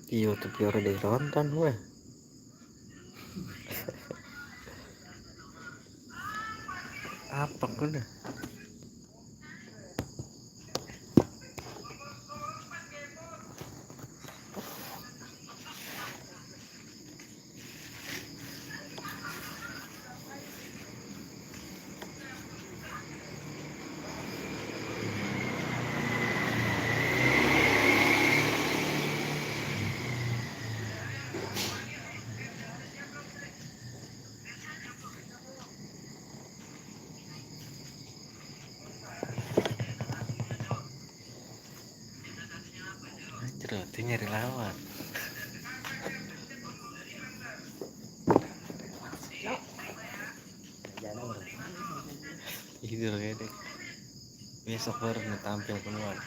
Di YouTube ya udah ditonton gue. Apa udah? Anjir, tuh nyari lawan. Tidur kayaknya. Besok baru tampil keluar.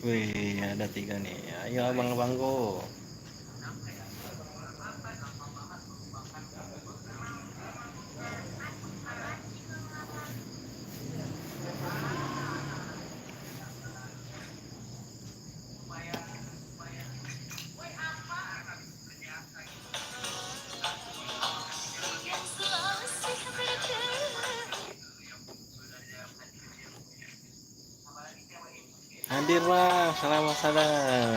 Wih, ada 3 nih. Ayo abang-abangku. Hadir bang, selamat sadar.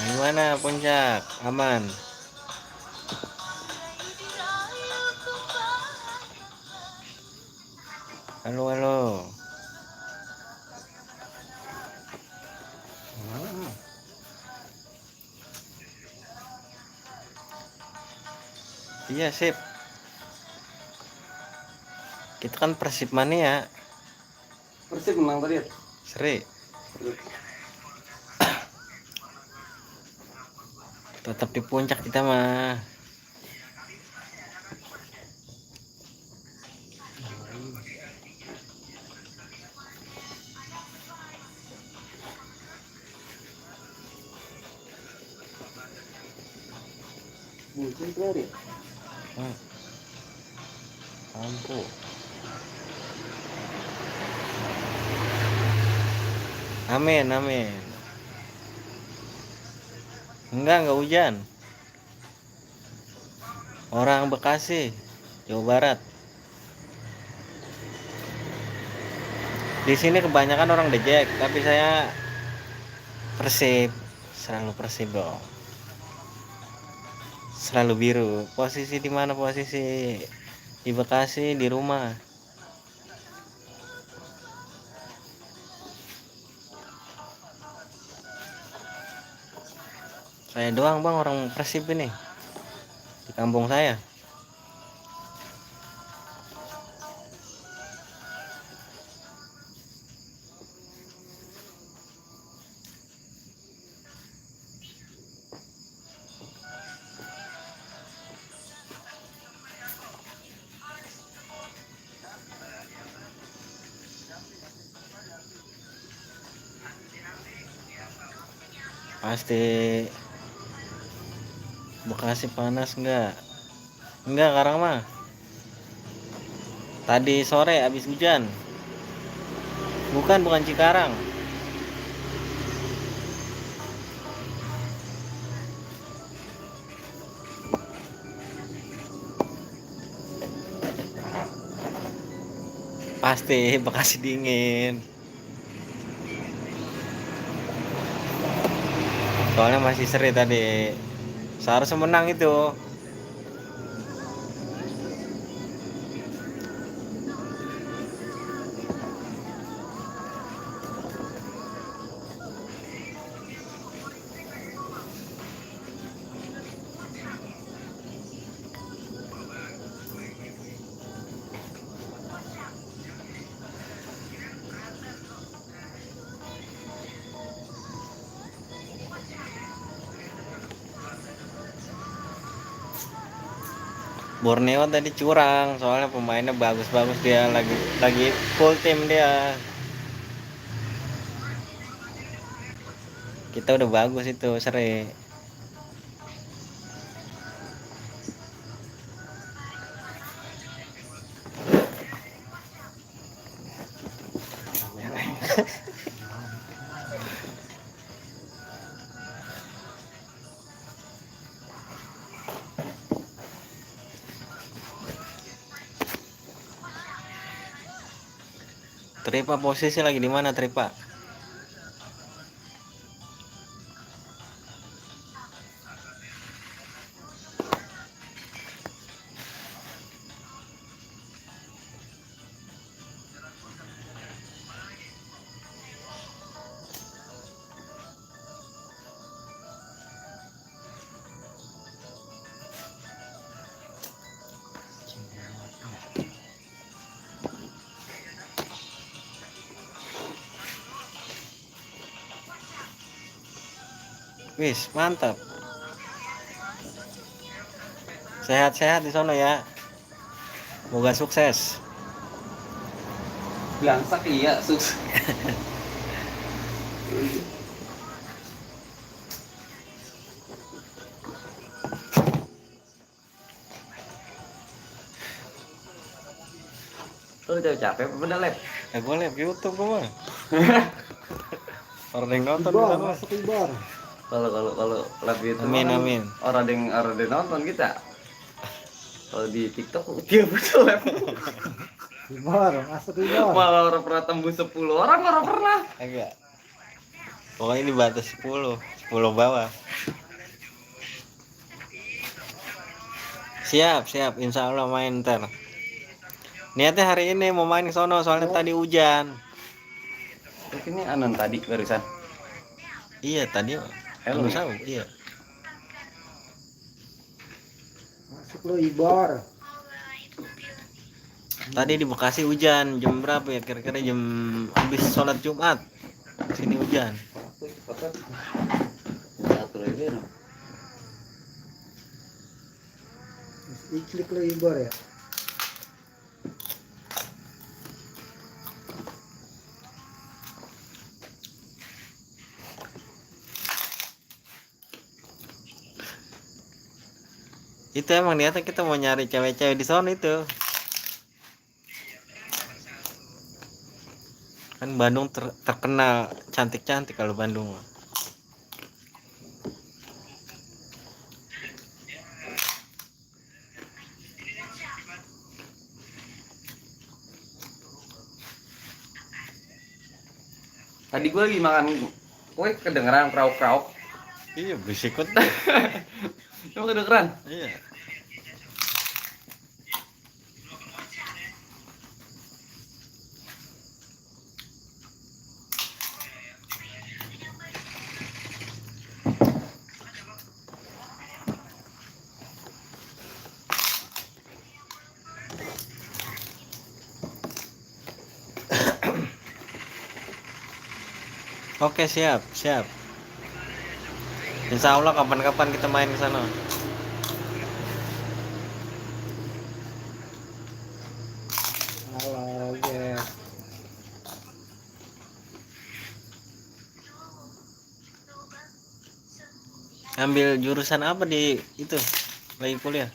Gimana puncak? Aman? Halo, halo. Iya sip. Kita kan Persib mania. Persib menang tadi ya? Seri. Tetap di puncak kita mah. Bucin keluar ya? Lampu. Amin, amin. Enggak hujan. Orang Bekasi, Jawa Barat. Di sini kebanyakan orang dejek, tapi saya Persib, selalu Persib dong. Selalu biru. Posisi di mana posisi? Di Bekasi, di rumah. Saya doang bang orang Persib ini di kampung saya. Pasti Bekasi panas enggak? Enggak sekarang mah. Tadi sore habis hujan. Bukan Cikarang. Pasti Bekasi dingin. Soalnya masih seri tadi. Seharusnya menang itu. Borneo tadi curang soalnya pemainnya bagus-bagus, dia lagi full tim dia. Kita udah bagus itu seri. Tripa posisi lagi di mana Tripa? Wis, mantap. Sehat-sehat di sono ya. Semoga sukses. Belangsak iya sus. Lu udah capek apa udah lab? Gue live YouTube gue mah. Orang yang nonton Ibar, bisa mah. masuk Ibar. Kalau lab itu Amin, kan amin. orang yang nonton kita. Kalau di TikTok dia betul lab. Ibar, masuk Ibar. Malah orang pernah tembus 10 orang pernah. Agak. Pokoknya di batas 10 bawah. Siap, insya Allah main ntar. Niatnya hari ini mau main ke sono soalnya tadi hujan. Ini anon tadi barusan. Iya tadi. Helm. Iya. Masuk lo Ibar. Tadi di Bekasi hujan jam berapa ya? Kira-kira jam habis sholat Jumat. Sini hujan. Satu lagi. Iklik lo Ibar ya. Itu emang niatnya kita mau nyari cewek-cewek di sono itu. Kan Bandung terkenal cantik-cantik kalau Bandung. Tadi gue lagi makan kue kedengeran krauk-krauk. Iya berisik kok. Cuma kedengeran. Iya. Oke, siap. Insya Allah kapan-kapan kita main ke sana. Halo, ya. Ambil jurusan apa di itu? Lagi kuliah?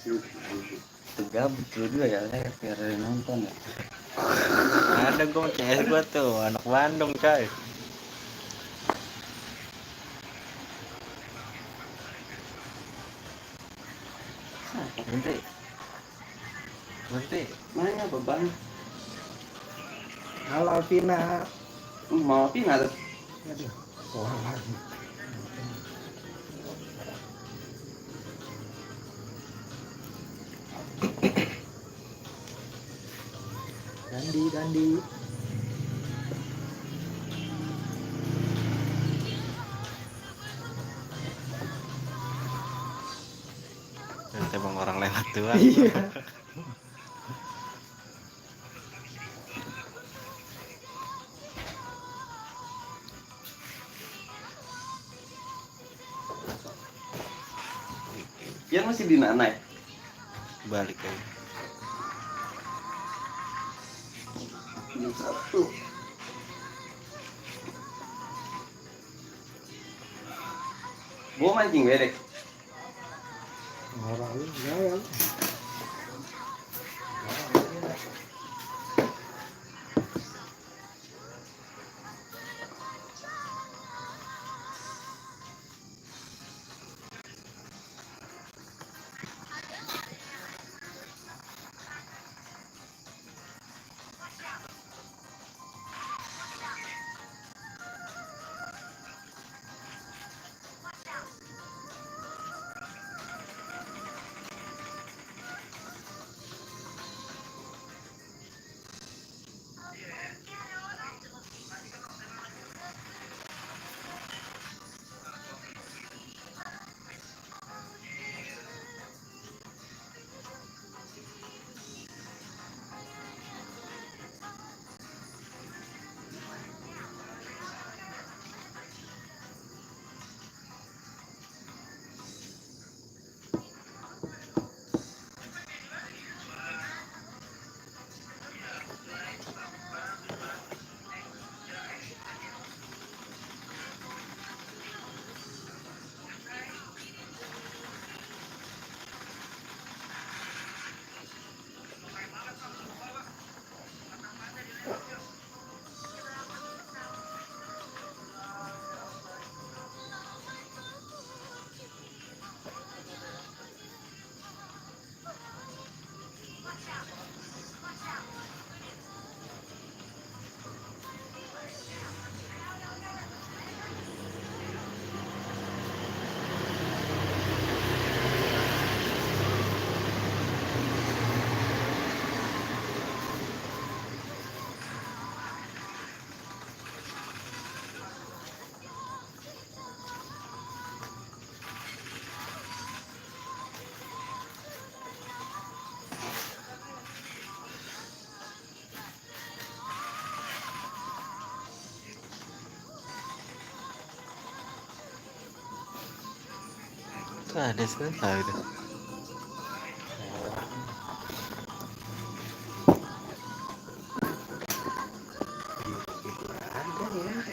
Tegabut lu juga ya, biar ada yang nonton ya. Ada gue CS gue tuh, anak Bandung coy. Berhenti. Berhenti. Mana beban? Halo Alvina. Mau pindah tuh. Aduh, wah lagi. Dandi. Nanti bang orang lewat tuh. Iya. Dia masih di Nanai. Balik aja. Jam 1. Gua mancing bedek. Orang ini ya. Tuh ada selesai udah. Ada ya.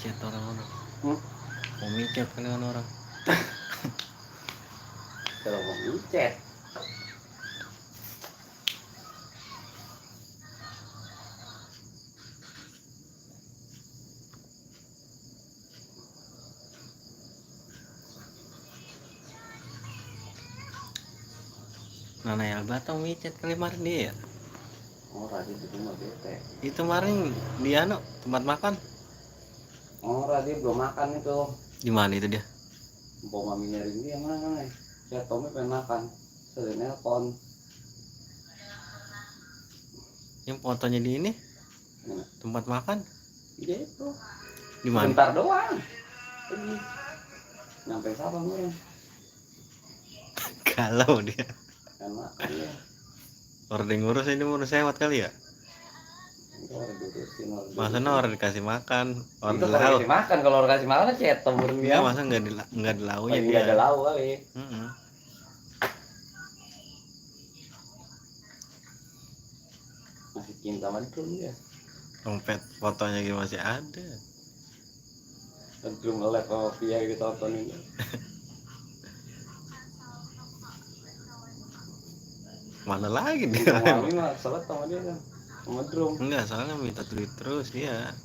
micet orang-orang. Hmm? Mau micet kali orang. Kalau mau micet. Nana ya batang micet kali kemarin dia ya. Oh, tadi itu mah bete. Itu kemarin di anu tempat makan. Oh, tadi belum makan itu. Di mana itu dia? Bawa maminya ini yang mana nih? Ya Tommy pengen makan. Saya nelpon. Yang fotonya di ini Mana? tempat makan. Iya itu. Di mana? Bentar doang. Ini. Nyampe siapa gue? Kalau dia Kan makan ya. orang ngurus ini ngurus sewot kali ya. Orang dudukin, orang Masa dudukin. orang dikasih makan, orang Itu kalau lauk. kasih makan, kalau orang kasih makan cet temen Iya, dia. masa nggak di launya Paling dia. nggak ada lauk kali. Mm-mm. Masih cinta sama drum dia. Dompet fotonya gitu masih ada. Drum nge-live sama Pia gitu tontonin. Mana lagi Sama dia? mami mah salat sama dia kan. Sama drum. Enggak, soalnya minta duit terus dia.